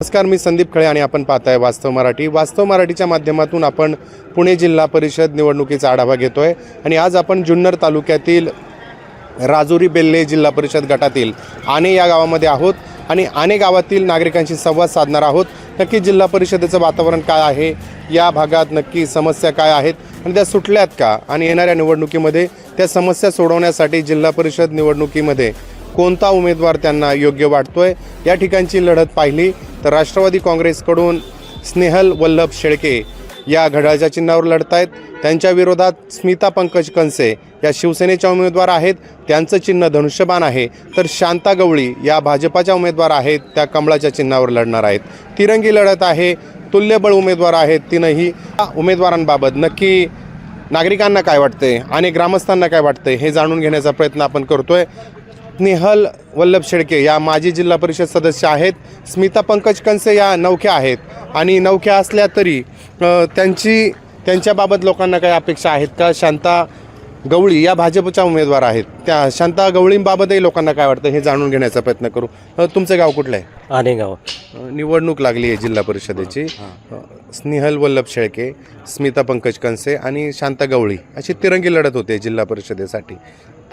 नमस्कार, मी संदीप खळे आणि आपण पाहताय वास्तव मराठी. वास्तव मराठीच्या माध्यमातून आपण पुणे जिल्हा परिषद निवडणुकीचा आढावा घेतोय आणि आज आपण जुन्नर तालुक्यातील राजुरी बेल्ले जिल्हा परिषद गटातील आणे या गावामध्ये आहोत आणि आणे गावातील नागरिकांशी संवाद साधणार आहोत. नक्की जिल्हा परिषदेचं वातावरण काय आहे, या भागात नक्की समस्या काय आहेत आणि त्या सुटल्यात का, आणि येणाऱ्या निवडणुकीमध्ये त्या समस्या सोडवण्यासाठी जिल्हा परिषद निवडणुकीमध्ये कोणता उमेदवार त्यांना योग्य वाटतोय. या ठिकाणची लढत पाहिली तर राष्ट्रवादी काँग्रेसकडून स्नेहल वल्लभ शेळके या घड्याळाच्या चिन्हावर लढत आहेत. त्यांच्या विरोधात स्मिता पंकज कंसे या शिवसेनेच्या उमेदवार आहेत, त्यांचं चिन्ह धनुष्यबाण आहे. तर शांता गवळी या भाजपाच्या उमेदवार आहेत, त्या कमळाच्या चिन्हावर लढणार आहेत. तिरंगी लढत आहे, तुल्यबळ उमेदवार आहेत तीनही. उमेदवारांबाबत नक्की नागरिकांना काय वाटते आणि ग्रामस्थांना काय वाटते हे जाणून घेण्याचा प्रयत्न आपण करतोय. स्नेहल वल्लभ शेळके या माजी जिल्हा परिषद सदस्य आहेत. स्मिता पंकज कंसे या नवख्या आहेत आणि नवख्या असल्या तरी त्यांच्याबाबत लोकांना काही अपेक्षा आहेत का. शांता गवळी या भाजपच्या उमेदवार आहेत, त्या शांता गवळींबाबतही लोकांना काय वाटतं हे जाणून घेण्याचा प्रयत्न करू. तुमचं गाव कुठलं आहे? आणे गाव. निवडणूक लागली आहे जिल्हा परिषदेची. स्नेहल वल्लभ शेळके, स्मिता पंकज कंसे आणि शांता गवळी अशी तिरंगी लढत होते जिल्हा परिषदेसाठी.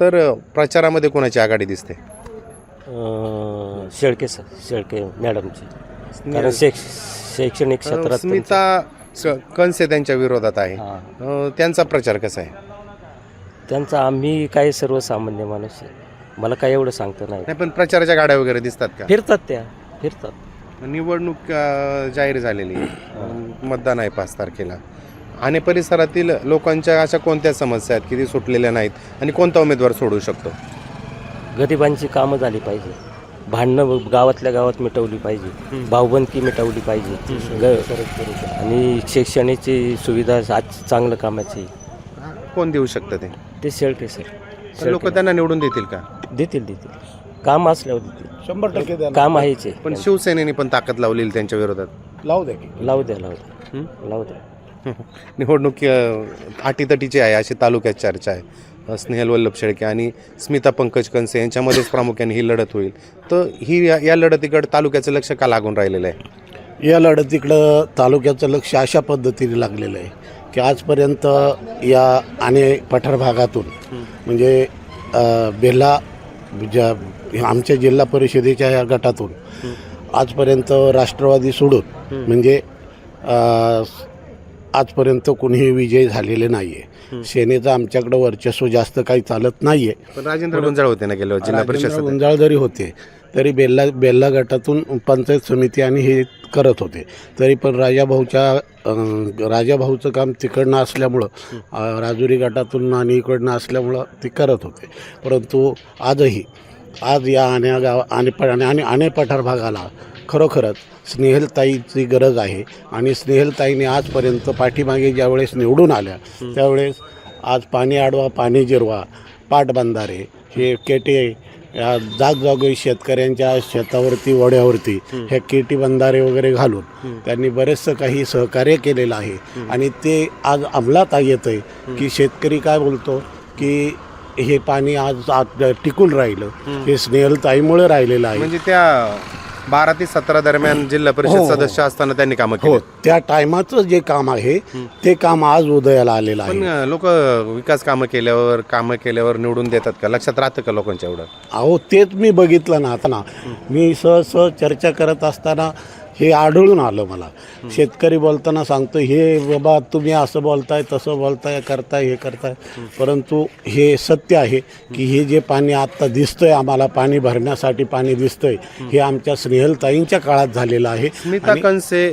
तर प्रचारामध्ये कोणाची आघाडी दिसते? शेळके मॅडमची, कारण शैक्षणिक क्षेत्रात स्मिता कंसे त्यांच्या विरोधात आहे. त्यांचा प्रचार कसा आहे? त्यांचा आम्ही काय सर्वसामान्य माणूस आहे, मला काय एवढं सांगता नाही. पण प्रचाराच्या गाड्या वगैरे दिसतात का? फिरतात. निवडणूक जाहीर झालेली आहे, मतदान आहे 5 तारखेला. आणि परिसरातील लोकांच्या अशा कोणत्या समस्या आहेत की ती सुटलेल्या नाहीत आणि कोणता उमेदवार सोडू शकतो? गरिबांची कामं झाली पाहिजे, भांडणं गावातल्या गावात मिटवली पाहिजे, भाऊबंदकी मिटवली पाहिजे, आणि शैक्षणिकची सुविधा आज चांगलं कामाची. कोण देऊ शकतं ते? शेळके सर. लोक त्यांना निवडून देतील का? देतील. काम असल्यावर देतील, 100% काम आहेच. पण शिवसेनेने पण ताकद लावलेली त्यांच्या विरोधात. लावू द्या. निवडणूक अटीतटीची आहे अशी तालुक्यात चर्चा आहे. स्नेहल वल्लभ शेळके आणि स्मिता पंकज कंसे यांच्यामध्येच प्रामुख्याने ही लढत होईल. तर या लढतीकडे तालुक्याचं लक्ष का लागून राहिलेलं आहे? या लढतीकडं तालुक्याचं लक्ष अशा पद्धतीने लागलेलं आहे की आजपर्यंत या आणे पठार भागातून म्हणजे बेल्ला आमच्या जिल्हा परिषदेच्या या गटातून आजपर्यंत राष्ट्रवादी सोडून म्हणजे आजपर्यंत कुणीही विजय झालेले नाही आहे. सेनेचं आमच्याकडं वर्चस्व जास्त काही चालत नाही आहे. पण राजेंद्र गुंजाळ होते ना गेल्या जिल्हा परिषद. गुंजाळ जरी होते तरी बेल्ला गटातून पंचायत समिती आणि हे करत होते, तरी पण राजाभाऊचं काम तिकडनं असल्यामुळं राजुरी गटातून आणि इकडनं असल्यामुळं ते करत होते. परंतु आज या आणे पठार भागाला खरोखरच स्नेहलताईची गरज आहे. आणि स्नेहलताईने आजपर्यंत पाठीमागे ज्यावेळेस निवडून आल्या त्यावेळेस आज पाणी अडवा, पाणी जिरवा, पाटबंधारे, हे केटे या जागोजागी शेतकऱ्यांच्या शेतावरती, वड्यावरती हे केटी बंधारे वगैरे घालून त्यांनी बरेचसं काही सहकार्य केलेलं आहे. आणि ते आज अंमलात येतं आहे की शेतकरी काय बोलतो की हे पाणी आज टिकून राहिलं, हे स्नेहलताईमुळे राहिलेलं आहे. म्हणजे त्या 12 ते 17 दरम्यान जिल्हा परिषद सदस्य असताना त्यांनी कामं केली. त्या टायमाचं जे काम आहे ते काम आज उदयाला आलेलं आहे. पण लोक विकास कामं केल्यावर निवडून देतात का? लक्षात राहतं का लोकांच्या एवढं? अहो, तेच मी बघितलं ना. आता ना मी चर्चा करत असताना हे आढळून आलं मला. शेतकरी बोलताना सांगतो, हे बाबा तुम्ही असं बोलताय, तसं बोलताय, हे करताय. परंतु हे सत्य आहे की हे जे पाणी आत्ता दिसतंय, आम्हाला पाणी भरण्यासाठी पाणी दिसतंय, हे आमच्या स्नेहलताईंच्या काळात झालेलं आहे. स्मिता कंसे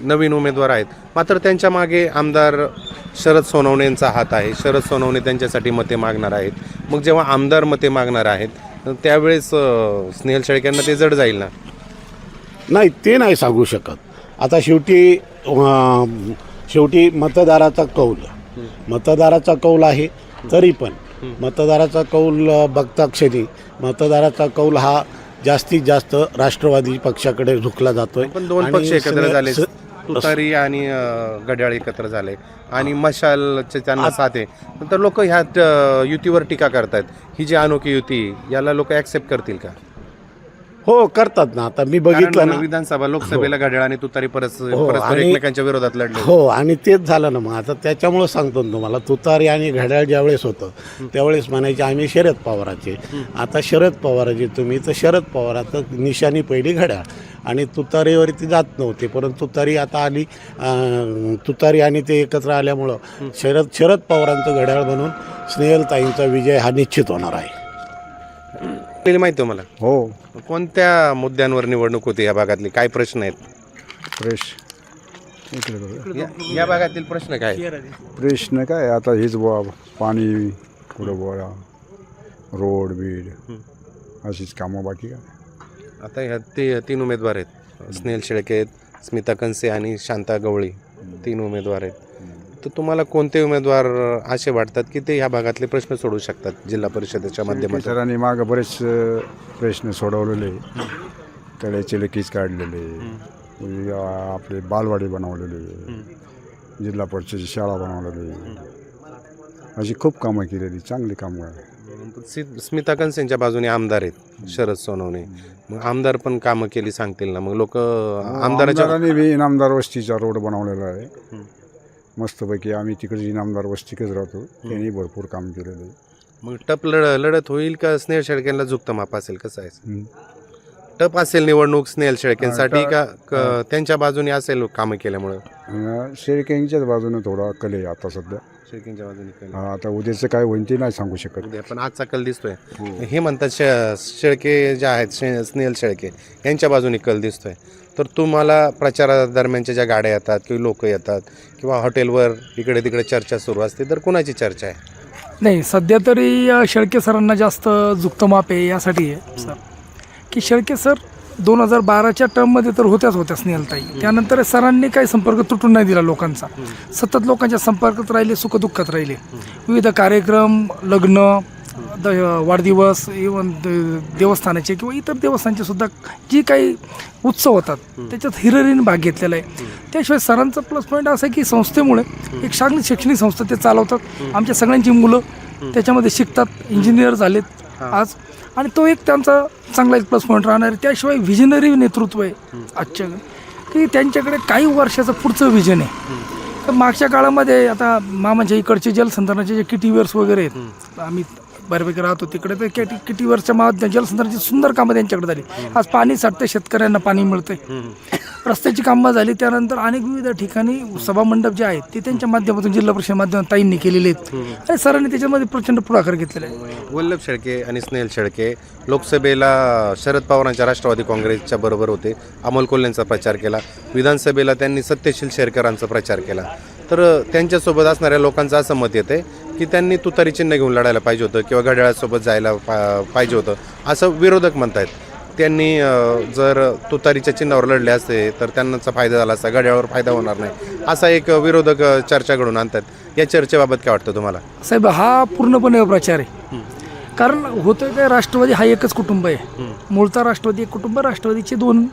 नवीन उमेदवार आहेत, मात्र त्यांच्या मागे आमदार शरद सोनवणेंचा हात आहे. शरद सोनवणे त्यांच्यासाठी मते मागणार आहेत. मग जेव्हा आमदार मते मागणार आहेत त्यावेळेस स्नेहल शेळक्यांना ते जड जाईल ना? नाही, ते नाही सांगू शकत. आता शेवटी मतदाराचा कौल आहे. तरी पण मतदाराचा कौल बघता क्षणी मतदाराचा कौल हा जास्तीत जास्त राष्ट्रवादी पक्षाकडे झुकला जातोय. पण दोन पक्ष एकत्र झाले, तुतारी आणि घड्याळ एकत्र झाले आणि मशालचे त्यांना साथ आहे. तर लोक ह्यात युतीवर टीका करतात. ही जी अनोखी युती, याला लोक ॲक्सेप्ट करतील का? हो करतात ना. आता मी बघितलं कारण ना. विधानसभा लोकसभेला घड्याळ आणि तुतारी परस्पर आणि- एकमेकांच्या विरोधात लढले. हो, आणि तेच झालं ना. मग आता त्याच्यामुळं सांगतो ना तुम्हाला, तुतारी आणि घड्याळ ज्यावेळेस होतं त्यावेळेस म्हणायचे आम्ही शरद पवाराचे. आता शरद पवाराचे तुम्ही, तर शरद पवाराचं निशाणी पहिली घड्याळ आणि तुतारीवरती जात नव्हते, परंतु तुतारी आता आली. तुतारी आणि ते एकत्र आल्यामुळं शरद पवारांचं घड्याळ म्हणून स्नेहलताईंचा विजय हा निश्चित होणार आहे. माहिती आहे मला. हो. कोणत्या मुद्द्यांवर निवडणूक होती या भागातली, काय प्रश्न आहेत? फ्रेश इकडे बघा. या भागातील प्रश्न काय? प्रश्न काय आता हेच बुवा, पाणी कुठं बुवा, रोड बीड अशीच कामं, बाकी काय. आता ह्या तीन उमेदवार आहेत, स्नेहल शेळके आहेत, स्मिता कंसे आणि शांता गवळी, 3 उमेदवार आहेत. तर तुम्हाला कोणते उमेदवार असे वाटतात की ते ह्या भागातले प्रश्न सोडवू शकतात जिल्हा परिषदेच्या माध्यमातून? सरांनी मागं बरेच प्रश्न सोडवलेले, तळ्याचे लेकीज काढलेले, आपले बालवाडी बनवलेले, जिल्हा परिषदेची शाळा बनवलेली, अशी खूप कामं केलेली, चांगली कामं आहे. स्मिता कंसेंच्या बाजूने आमदार आहेत शरद सोनवणे, मग आमदार पण कामं केली सांगतील ना, मग लोक आमदाराच्या आमदारांनी बी इनामदार वस्तीचा रोड बनवलेला आहे मस्तपैकी. आम्ही तिकडे इनामदार वस्तीकच राहतो, त्यांनी भरपूर काम केलेलं आहे. मग टप लढत होईल का स्नेहल शेळकेंना झुकतं माप असेल, कसं आहे? टप असेल निवडणूक स्नेहल शेळकेंसाठी का त्यांच्या बाजूने असेल कामं केल्यामुळं? शेळकेंच्याच बाजूने थोडा कल आहे आता सध्या. शेळकेंच्या बाजूने कल. आता उद्याचं काय होईल ते नाही सांगू शकत. उद्या पण आजचा कल दिसतोय. हे म्हणतात शेळके जे आहेत स्नेहल शेळके यांच्या बाजूने कल दिसतोय. तर तुम्हाला प्रचारादरम्यानच्या ज्या गाड्या येतात किंवा लोक येतात किंवा हॉटेलवर इकडे तिकडे चर्चा सुरू असते, तर कुणाची चर्चा आहे? नाही, सध्या तरी शेळके सरांना जास्त झुकतं माप आहे. यासाठी आहे सर की शेळके सर 2012च्या टर्ममध्ये तर होत्याच स्नेहलताई. त्यानंतर सरांनी काही संपर्क तुटून नाही दिला लोकांचा. सतत लोकांच्या संपर्कात राहिले, सुखदुःखात राहिले. विविध कार्यक्रम, लग्न, वाढदिवस, इव्हन देवस्थानाचे किंवा इतर देवस्थानाचे सुद्धा जी काही उत्सव होतात त्याच्यात हिरिरीने भाग घेतलेला आहे. त्याशिवाय सरांचा प्लस पॉईंट असा आहे की संस्थेमुळे एक चांगली शैक्षणिक संस्था ते चालवतात. आमच्या सगळ्यांची मुलं त्याच्यामध्ये शिकतात, इंजिनियर झालेत आज, आणि तो एक त्यांचा चांगला एक प्लस पॉईंट राहणार आहे. त्याशिवाय व्हिजनरी नेतृत्व आहे आजच्या की त्यांच्याकडे काही वर्षाचं पुढचं व्हिजन आहे. तर मागच्या काळामध्ये आता मामाच्या इकडचे जलसंधारणाचे जे किटीवर्स वगैरे आहेत, आम्ही बऱ्यापैकी राहतो तिकडे, तर किटीवरच्या जलसंधारणाची सुंदर कामं त्यांच्याकडे झाली. आज पाणी साठते, शेतकऱ्यांना पाणी मिळतंय, रस्त्याची कामं झाली. त्यानंतर अनेक विविध ठिकाणी सभामंडप जे आहेत ते त्यांच्या माध्यमातून जिल्हा परिषद माध्यमातून ताईंनी केलेले आहेत आणि सरांनी त्याच्यामध्ये प्रचंड पुढाकार घेतलेला आहे. वल्लभ शेळके आणि स्नेहल शेळके लोकसभेला शरद पवारांच्या राष्ट्रवादी काँग्रेसच्या बरोबर होते, अमोल कोल्हेंचा प्रचार केला. विधानसभेला त्यांनी सत्यशील शेरकरांचा प्रचार केला. तर त्यांच्यासोबत असणाऱ्या लोकांचं असं मत येते की त्यांनी तुतारी चिन्ह घेऊन लढायला पाहिजे होतं किंवा घड्याळासोबत जायला पाहिजे होतं, असं विरोधक म्हणतायत. त्यांनी जर तुतारीच्या चिन्हावर लढले असते तर त्यांचा फायदा झाला असता, घड्याळावर फायदा होणार नाही, असा एक विरोधक चर्चा घडून आणतात. या चर्चेबाबत काय वाटतं तुम्हाला? साहेब, हा पूर्णपणे अप्रचार आहे. कारण होतं काय, राष्ट्रवादी हा एकच कुटुंब आहे. मूळचा राष्ट्रवादी एक कुटुंब, राष्ट्रवादीचे 2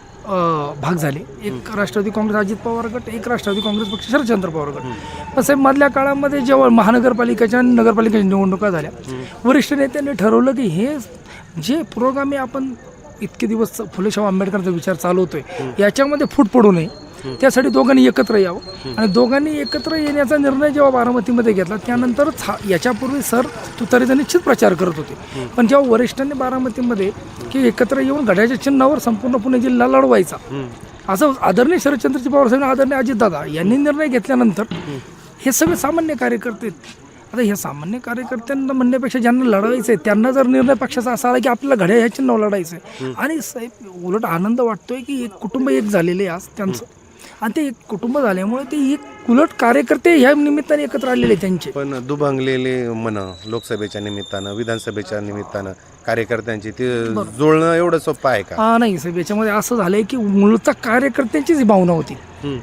भाग झाले. एक राष्ट्रवादी काँग्रेस अजित पवार गट, एक राष्ट्रवादी काँग्रेस पक्ष शरदचंद्र पवार गट. पण साहेब, मधल्या काळामध्ये जेव्हा महानगरपालिकेच्या आणि नगरपालिकेच्या निवडणुका झाल्या, वरिष्ठ नेत्यांनी ठरवलं की हे जे पुरोगामी आपण इतके दिवस फुले शाहू आंबेडकरचा विचार चालवतोय याच्यामध्ये फूट पडू नये, त्यासाठी दोघांनी एकत्र यावं. आणि दोघांनी एकत्र येण्याचा निर्णय जेव्हा बारामतीमध्ये घेतला, त्यानंतरच याच्यापूर्वी सर तुतारीचा निश्चित प्रचार करत होते. पण जेव्हा वरिष्ठांनी बारामतीमध्ये की एकत्र येऊन घड्याळ्याच्या चिन्हावर संपूर्ण पुणे जिल्हा लढवायचा, असं आदरणीय शरदचंद्रजी पवार साहेब, आदरणीय अजितदादा यांनी निर्णय घेतल्यानंतर हे सगळे सामान्य कार्यकर्ते, आता ह्या सामान्य कार्यकर्त्यांना म्हणण्यापेक्षा ज्यांना लढायचं आहे त्यांना जर निर्णय पक्षाचा असा आला की आपल्याला घड्याळ ह्या चिन्हावर लढायचं आहे, आणि साहेब उलट आनंद वाटतोय की एक कुटुंब एक झालेले आज त्यांचं, आणि ते एक कुटुंब झाल्यामुळे ते एक उलट कार्यकर्ते ह्या निमित्ताने एकत्र आलेले त्यांचे. पण दुभंगलेले मन लोकसभेच्या निमित्तानं, विधानसभेच्या निमित्तानं कार्यकर्त्यांची ते जुळणं एवढं सोपं आहे का? नाही साहेब, याच्यामध्ये असं झालंय की मूळचा कार्यकर्त्यांचीच ही भावना होती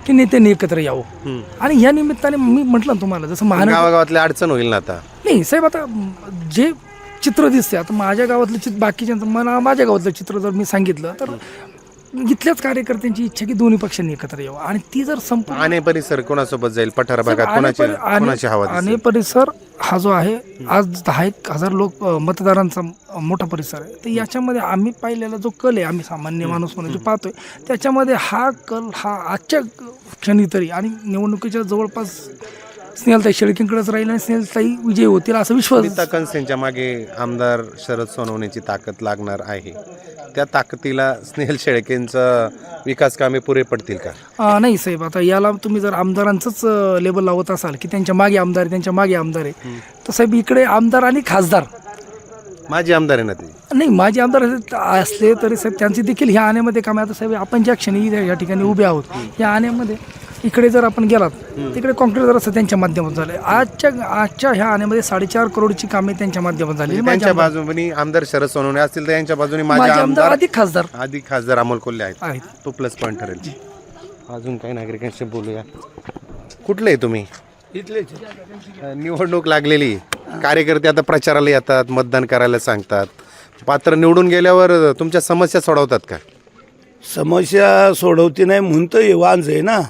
की नेत्यांनी एकत्र यावं, आणि या निमित्ताने मी म्हटलं ना तुम्हाला, जसं गावागावातली अडचण होईल ना आता. नाही साहेब, आता जे चित्र दिसते, आता माझ्या गावातलं चित्र, बाकीच्यांचं मला माझ्या गावातलं चित्र जर मी सांगितलं तर इथल्याच कार्यकर्त्यांची इच्छा की दोन्ही पक्षांनी एकत्र यावं, आणि ती जर आणे परिसर कोणासोबत जाईल? पठार भागात कोणाची हवा दिसेल? आणे परिसर हा जो आहे आज 10,000 लोक मतदारांचा मोठा परिसर आहे. तर याच्यामध्ये आम्ही पाहिलेला जो कल आहे, आम्ही सामान्य माणूस म्हणून जो पाहतोय, त्याच्यामध्ये हा कल हा आजच्या क्षणी तरी आणि निवडणुकीच्या जवळपास स्नेहलताई शेळकेंकडेच राहील आणि स्नेहलताई विजयी होतील असा विश्वास. स्मिता कंसेंच्या मागे आमदार शरद सोनवणेची ताकद लागणार आहे. त्या ताकदीला स्नेहल शेळकेंचं विकास कामे पुरे पडतील का? नाही साहेब, आता याला तुम्ही जर आमदारांचंच लेबल लावत असाल की त्यांच्या मागे आमदार आहे, त्यांच्या मागे आमदार आहे, तर साहेब इकडे आमदार आणि खासदार माझी आमदार आहे ना ती. नाही, माझे आमदार असले तरी साहेब त्यांची देखील ह्या आण्यामध्ये कामे. आता साहेब आपण ज्या क्षणी या ठिकाणी उभे आहोत, या आण्यामध्ये इकडे जर आपण गेलात तिकडे कॉन्क्रीट जर त्यांच्या माध्यमातून झाले. आजच्या ह्या आण्यामध्ये 4.5 करोडची कामे त्यांच्या माध्यमातून झाली. त्यांच्या बाजूने आमदार शरद सोनवणे असतील तर यांच्या बाजूने माझे माझे आमदार आमदार अधिक खासदार अमोल कोल्हे आहेत. आहेत. तो प्लस पॉईंट ठरेल. अजून काही नागरिकांशी बोलूया. कुठले आहे तुम्ही? निवडणूक लागलेली, कार्यकर्ते आता प्रचाराला येतात, मतदान करायला सांगतात. पात्र निवडून गेल्यावर तुमच्या समस्या सोडवतात का? समस्या सोडवते नाही म्हणतो हे वांज आहे ना,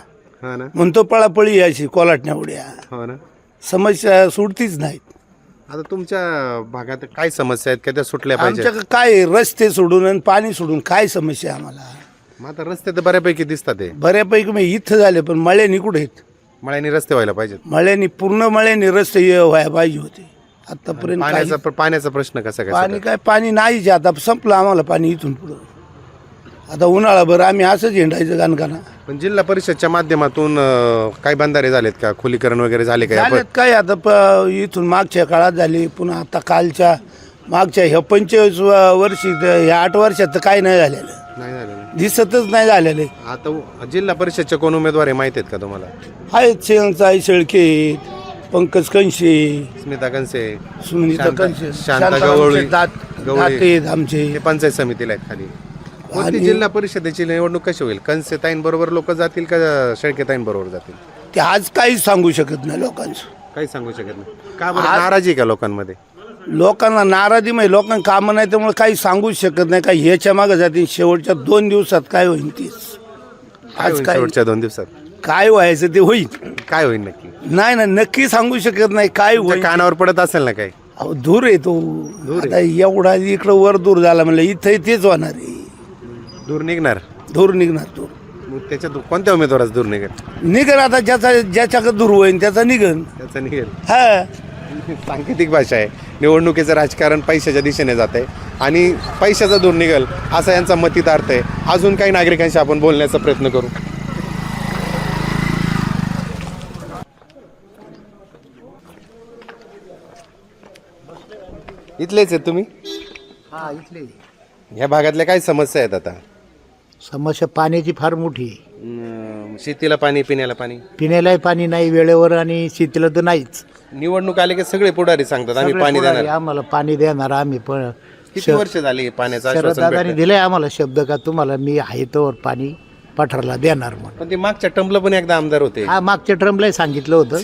हा ना, म्हणतो पळापळी यायची कोलाटण्या उड्या, हो ना. समस्या सुटतीच नाहीत. आता तुमच्या भागात काय समस्या आहेत का त्या सुटल्या पाहिजे? आमच्याकडे काय रस्ते सोडून आणि पाणी सोडून काय समस्या आम्हाला? मग आता रस्ते तर बऱ्यापैकी दिसतात. ते बऱ्यापैकी मी इथं झाले, पण मळ्यानी कुठे आहेत? मळ्यानी रस्ते व्हायला पाहिजेत. मळ्यानी पूर्ण मळ्यानी रस्ते व्हायला पाहिजे होते. आतापर्यंत पाण्याचा प्रश्न कसा काय? पाणी काय पाणी नाहीच, आता संपलं आम्हाला पाणी इथून पुढं. आता उन्हाळाभर आम्ही असंच हिंडायचं गाणगाणा. पण जिल्हा परिषदच्या माध्यमातून काही बंधारे झालेत का? खोलीकरण वगैरे झाले का? झालेत काय आता इथून मागच्या काळात झाले, पुन्हा आता कालच्या मागच्या ह्या 25 वर्षी ह्या 8 वर्षात तर काही नाही झालेलं, नाही झालेलं. दिसतच नाही झालेले. आता जिल्हा परिषदच्या कोण उमेदवार आहे माहिती आहेत का तुम्हाला? आहेत शेळताई शेळके, पंकज कंशे, स्मिता कंसे, सुनीता कंशे, शांता गवळी, दाते आमचे. हे पंचायत समितीला आहेत खाली. कोणती जिल्हा परिषदेची निवडणूक कशी होईल? कंसे ताईंबरोबर लोक जातील का शेळके ताईंबरोबर जातील? ते आज काहीच सांगू शकत नाही लोकांचं. काही सांगू शकत नाही. का बरं? नाराजी का लोकांमध्ये? लोकांना नाराजी म्हणजे लोकांना कामं नाही, त्यामुळे काही सांगूच शकत नाही. काही ह्याच्या मागे जातील. शेवटच्या 2 दिवसात काय होईल तीच. काय होईल शेवटच्या 2 दिवसात? काय व्हायचं ते होईल. काय होईल नक्की? नाही ना, नक्की सांगू शकत नाही काय होईल. कानावर पडत असेल ना काही? अहो, दूर आहे तो. आता एवढा इकडं वर दूर झाला म्हणलं, इथं तेच होणार आहे. दूर निघणार. दूर निघणार दूर. मग त्याच्यात कोणत्या उमेदवाराचा दूर निघेल? निघन आता ज्याच्याकडे दूर होईल त्याचा निघन. त्याचा निघेल. हा, सांकेतिक भाषा आहे. निवडणुकीचं राजकारण पैशाच्या दिशेने जाते आणि पैशाचा दूर निघेल असा यांचा मतितार्थ आहे. अजून काही नागरिकांशी आपण बोलण्याचा प्रयत्न करू. इथलेच आहेत तुम्ही? हा, इथले ह्या भागातल्या काय समस्या आहेत आता? समस्या पाण्याची फार मोठी आहे. शेतीला पाणी, पिण्याला पाणी. पिण्यालाही पाणी नाही वेळेवर आणि शेतीला तर नाहीच. निवडणूक आले की सगळे पुढारी सांगतात आम्ही सगळे पाणी पुढारी देणार. आम्हाला पाणी देणार आम्ही. पण किती वर्ष झाली पाण्याचं आश्वासन शरददादांनी भेटलं? दिलंय आम्हाला शब्द का तुम्हाला मी आहे तोवर पाणी पठारला देणार म्हणून. पण ते मागच्या टर्मला पण एकदा आमदार होते. हा, मागच्या ट्रमलाही सांगितलं होतं,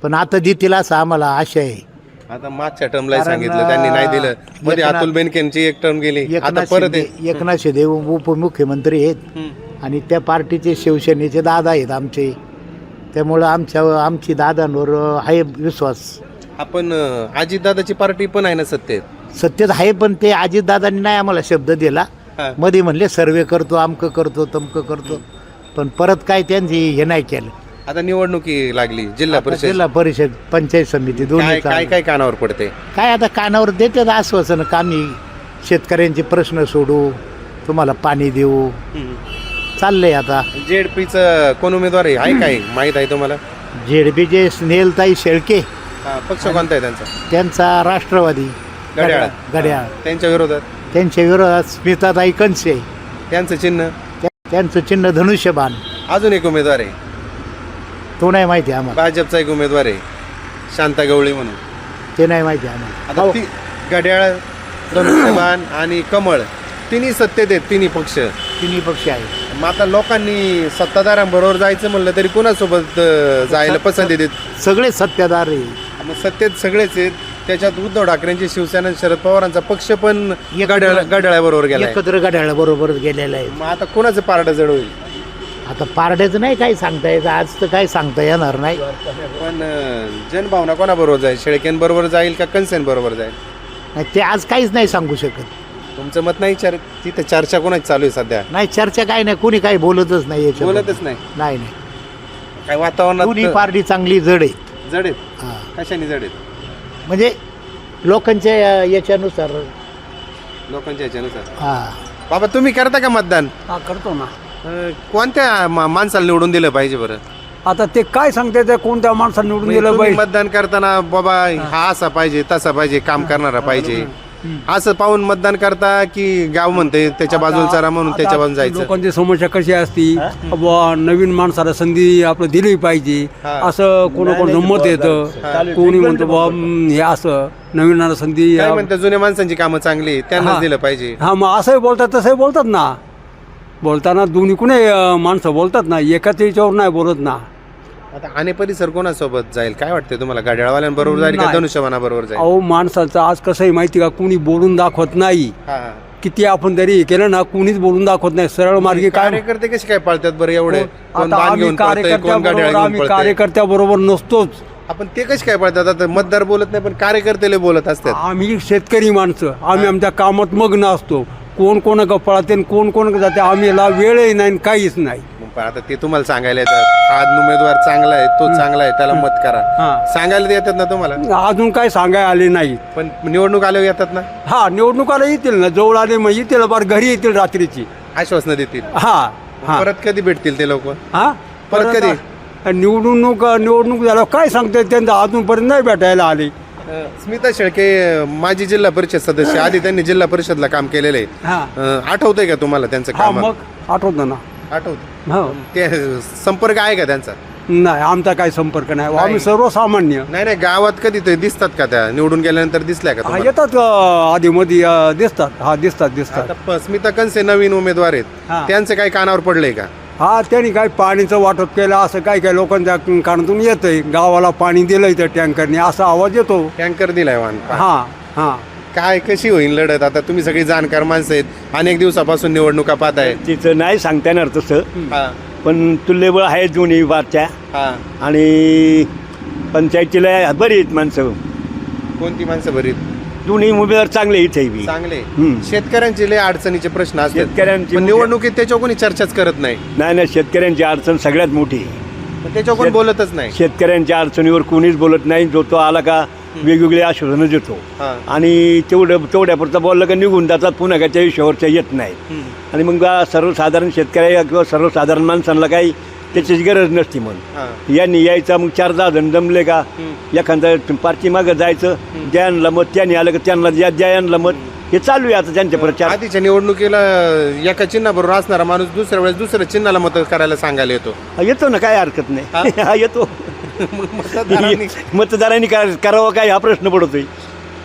पण आता देतील असं आम्हाला आशा आहे. आता मागच्या टर्मला कारण, सांगितलं, त्यांनी नाही दिलं. मध्ये एकनाथ- अतुल बेनकेंची एक टर्म गेली, आता एकनाथ परत शिंदे एकनाथ शिंदे उपमुख्यमंत्री आहेत आणि त्या पार्टीचे शिवसेनेचे दादा आहेत आमचे. त्यामुळं आमची दादांवर आहे विश्वास. आपण अजितदादाची पार्टी पण आहे ना सत्तेत? सत्तेत आहे, पण ते अजितदादांनी नाही आम्हाला शब्द दिला. हा. मध्ये म्हणले सर्वे करतो, अमकं करतो, तमकं करतो, पण परत काय त्यांची हे नाही केलं. आता निवडणुकी लागली, जिल्हा परिषद, जिल्हा परिषद, पंचायत समिती दोन्ही काय काय चालू. काय कानावर पडते? काय आता कानावर देतात आश्वासन का आम्ही शेतकऱ्यांचे प्रश्न सोडू, तुम्हाला पाणी देऊ, चाललंय आता. जेडपीचं कोण उमेदवार आहे काय माहित आहे तुम्हाला? झेडपीचे स्नेहलताई शेळके, हा, पक्ष कोणता आहे त्यांचा? त्यांचा राष्ट्रवादी घड्याळ. घड्याळ. त्यांच्या विरोधात त्यांच्या विरोधात स्मिताताई कंसे, त्यांचं चिन्ह. त्यांचं चिन्ह धनुष्यबाण. अजून एक उमेदवार आहे, तो नाही माहिती आम्हाला. भाजपचा एक उमेदवार आहे शांता गवळी म्हणून. ते नाही माहिती आम्हाला. आता ती घड्याळ, धनुष्यबाण आणि कमळ तिन्ही सत्तेत आहेत, तिन्ही पक्ष. तिन्ही पक्ष आहेत. मग आता लोकांनी सत्ताधाऱ्यांबरोबर जायचं म्हणलं तरी कोणासोबत जायला पसंती देत? सगळे सत्ताधार आहे. मग सत्तेत सगळेच आहेत. त्याच्यात उद्धव ठाकरेंची शिवसेना, शरद पवारांचा पक्ष पण घड्याळाबरोबर गेला. एकत्र घड्याळ बरोबर गेलेला आहे. मग आता कोणाचं पारडं जड होईल? आता पारड्याचं नाही काही सांगता येत, आज तर काही सांगता येणार नाही. पण जनभावना कोणाबरोबर जाईल? शेळकेंबरोबर जाईल का कणसेंबरोबर जाईल? नाही, ते आज काहीच नाही सांगू शकत. तुमचं मत नाही तिथे चर्चा कोणाची चालू आहे सध्या? नाही, चर्चा काही नाही, कुणी काही बोलतच नाही याच्याबद्दल. बोलतच नाही. नाही नाही, काय वातावरणात कुणी पार्टी चांगली जड आहे. जड आहेत? हां, कशाने जड आहेत? म्हणजे लोकांच्या याच्यानुसार. लोकांच्या ह्याच्यानुसार. हां, बाबा तुम्ही करता का मतदान? हा करतो ना. कोणत्या माणसाला निवडून दिलं पाहिजे बरं? आता ते काय सांगते ते कोणत्या माणसाला निवडून म्हणजे दिलं तुम्ही पाहिजे. मतदान करताना बाबा हा असा पाहिजे तसा पाहिजे काम करणारा पाहिजे असं पाहून मतदान करता की गाव म्हणते त्याच्या बाजूला चला म्हणून त्याच्या बाजून जायचं? लोकांची समस्या कशी असती, बुवा नवीन माणसाला संधी आपलं दिली पाहिजे असं कोणाकोणाचं मत येतं. कोणी म्हणतो बुवा हे असं नवीन संधी. काय म्हणतात जुन्या माणसांची कामं चांगली आहेत, त्यांनाच दिलं पाहिजे. हा, मग असंही बोलतात तसंही बोलतात ना. बोलताना दोन्ही कुणी माणसं बोलतात ना, एकाच याच्यावर नाही बोलत ना. आता आणे परिसर कोणासोबत जाईल काय वाटतं तुम्हाला? गाड्यावाल्यांबरोबर जाईल का नाही. धनुष्यबाणाबरोबर जाईल? अहो माणसाचं आज कसं आहे माहिती का, कुणी बोलून दाखवत नाही. हा. किती आपण तरी हे केलं ना, कुणीच बोलून दाखवत नाही. सरळ मार्गी काय कार्यकर्ते कसे काय पाळतात बरं एवढे? कोण आता बाण आम्ही घेऊन पळतंय, कोण गाड्या घेऊन आम्ही पळतंय. कार्यकर्त्याबरोबर नसतोच. आपण ते कसे काय पाळतात? आता मतदार बोलत नाही पण कार्यकर्ते बोलत असतात. आम्ही शेतकरी माणसं, आम्ही आमच्या कामात मग्न असतो. कोण कोण पळते कोण कोण जाते, आम्ही याला वेळही नाही काहीच नाही. पण आता ते तुम्हाला सांगायला येतात हा उमेदवार चांगला आहे, तो चांगला आहे, त्याला मत करा. हा. सांगायला येतात ना तुम्हाला? अजून काय सांगाय आले नाही. पण निवडणूक आल्यावर येतात ना, हा, निवडणुकाला येतील ना, जवळ आले मग येतील, बार घरी येतील रात्रीची. आश्वासनं देतील. हा हा परत कधी भेटतील ते लोक? हा, परत कधी? निवडणूक झाल्यावर काय सांगते त्यांचं अजूनपर्यंत नाही भेटायला आले. स्मिता शेळके माजी जिल्हा परिषद सदस्य, आधी त्यांनी जिल्हा परिषदला काम केलेलं आहे. हा आठवतंय का तुम्हाला त्यांचं हा, काम? मग आठवतं ना. आठवत. हो, ते संपर्क आहे का त्यांचा? नाही आमचा काही संपर्क नाही. नाही. आम्ही सर्वसामान्य. नाही नाही, गावात कधी ते दिसतात का? त्या निवडून गेल्यानंतर दिसल्या का हा, तुम्हाला? येतात आधी मध्ये दिसतात. हा, दिसतात. आता स्मिता कंसे नवीन उमेदवार आहेत, हा. त्यांचं काही कानावर पडलंय का? हा, त्यांनी काय पाणीचं वाटप केलं असं काय काय लोकांच्या कानातून येतंय. गावाला पाणी दिलंय त्या टँकरने असा आवाज येतो. टँकर दिलाय वाहन. हा हा, काय कशी होईल लढत? आता तुम्ही सगळी जाणकार माणसं आहेत, अनेक दिवसापासून निवडणुका पाहताय. तिचं नाही सांगता येणार तसं, हा पण तुल्यबळ आहे दोन्ही बारच्या. हा. आणि पंचायतीला बरी आहेत माणसं, कोणती माणसं बरी? दोन्ही उमेदवार चांगले इथे बी. चांगले. हम्म. शेतकऱ्यांचे लय अडचणीचे प्रश्न असतात, शेतकऱ्यांची पण निवडणुकीत त्याच्यावर कोणी चर्चाच करत नाही. नाही शेतकऱ्यांची अडचण सगळ्यात मोठी आहे. पण त्याच्यावर कोण बोलतच नाही. शेतकऱ्यांच्या अडचणीवर कोणीच बोलत नाही. जो तो आला का वेगवेगळे आश्वासनं देतो हा. आणि तेवढ्यापुरतं बोललं का निघून जातात, पुन्हा काय त्या विषयावरच्या येत नाही. आणि मग सर्वसाधारण शेतकऱ्या किंवा सर्वसाधारण माणसांना काही त्याची गरज नसती. मग हा. यांनी यायचा, मग 4-10 जण जमले का एखादं पार्टी मागं जायचं, ज्यांना मत त्यांनी आलं का त्यांना ज्यांना मत, हे चालू आहे आता त्यांच्या प्रचार. आधीच्या निवडणुकीला एका चिन्हाबरोबर असणारा माणूस दुसऱ्या वेळेस दुसऱ्या चिन्हाला मत करायला सांगायला येतो. येतो ना, काय हरकत नाही. हा, येतो. मतदारांनी- मतदारांनी करावं काय हा प्रश्न पडतोय.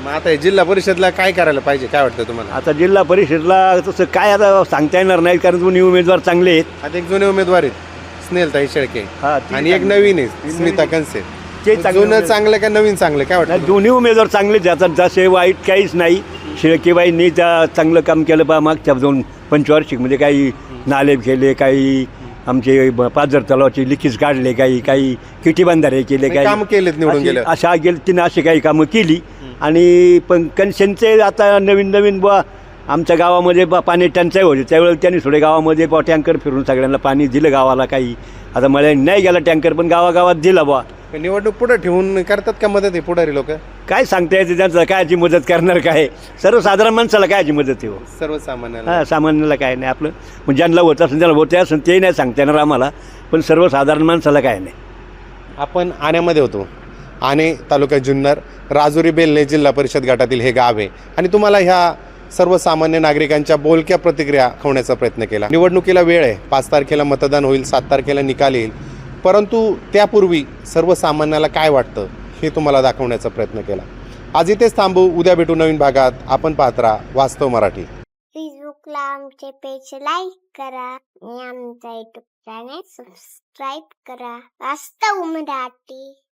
मग आता हे जिल्हा परिषदला काय करायला पाहिजे काय वाटतं तुम्हाला? आता जिल्हा परिषदला तसं काय आता सांगता येणार नाही, कारण दोन्ही उमेदवार चांगले आहेत. आता एक जुने उमेदवार आहेत, स्नेहलताई शेळके, हा, ती आणि एक नवीन आहे स्मिता कंसे. ते चांगले जुनं चांगलं का नवीन चांगलं काय नाही, वाटतं? दोन्ही उमेदवार चांगलेच आहेत. आता जसे वाईट काहीच नाही. शेळकेबाईंनी त्या चांगलं काम केलं बा मागच्या 2 पंचवार्षिकमध्ये. काही नाले केले, काही आमचे पाझर तलावाचे लिकेज काढले, काही किटी बंधारे केले, काम केलेत निवडून गेलं. अशा गेले तिने अशी काही कामं केली. आणि पण कन्सेनचे आता नवीन बुवा आमच्या गावामध्ये पाणी टंचाई होती, त्यावेळेला त्यांनी थोडे गावामध्ये बुवा टँकर फिरून सगळ्यांना पाणी दिलं गावाला. काही आता मला नाही गेला टँकर, पण गावागावात दिला बुवा. निवडणूक पुढे ठेवून करतात का मदत हे पुढारी लोक? काय सांगता येते त्यांचं, कायची मदत करणार काय? सर्वसाधारण माणसाला कायची मदत आहे हो? सर्वसामान्याला. हां, सामान्याला काय नाही. आपलं म्हणजे ज्यांना होत असेल त्याला होते असेल ते नाही सांगता येणार आम्हाला, पण सर्वसाधारण माणसाला काय नाही. आपण आण्यामध्ये होतो. आणे तालुका जुन्नर, राजुरी बेल्हे जिल्हा परिषद गटातील हे गाव आहे, आणि तुम्हाला ह्या सर्वसामान्य नागरिकांच्या बोलक्या प्रतिक्रिया कळवण्याचा प्रयत्न केला. निवडणुकीला वेळ आहे, 5 तारखेला मतदान होईल, 7 तारखेला निकाल येईल, परंतु त्यापूर्वी सर्वसामान्याला काय वाटतं हे तुम्हाला दाखवण्याचा प्रयत्न केला. आज इथेच थांबू, उद्या भेटू नवीन भागात. आपण पाहत राहा वास्तव मराठी. फेसबुकला आमचे पेज लाईक करा आणि आमचा युट्यूब चॅनेल सबस्क्राईब करा. वास्तव मराठी.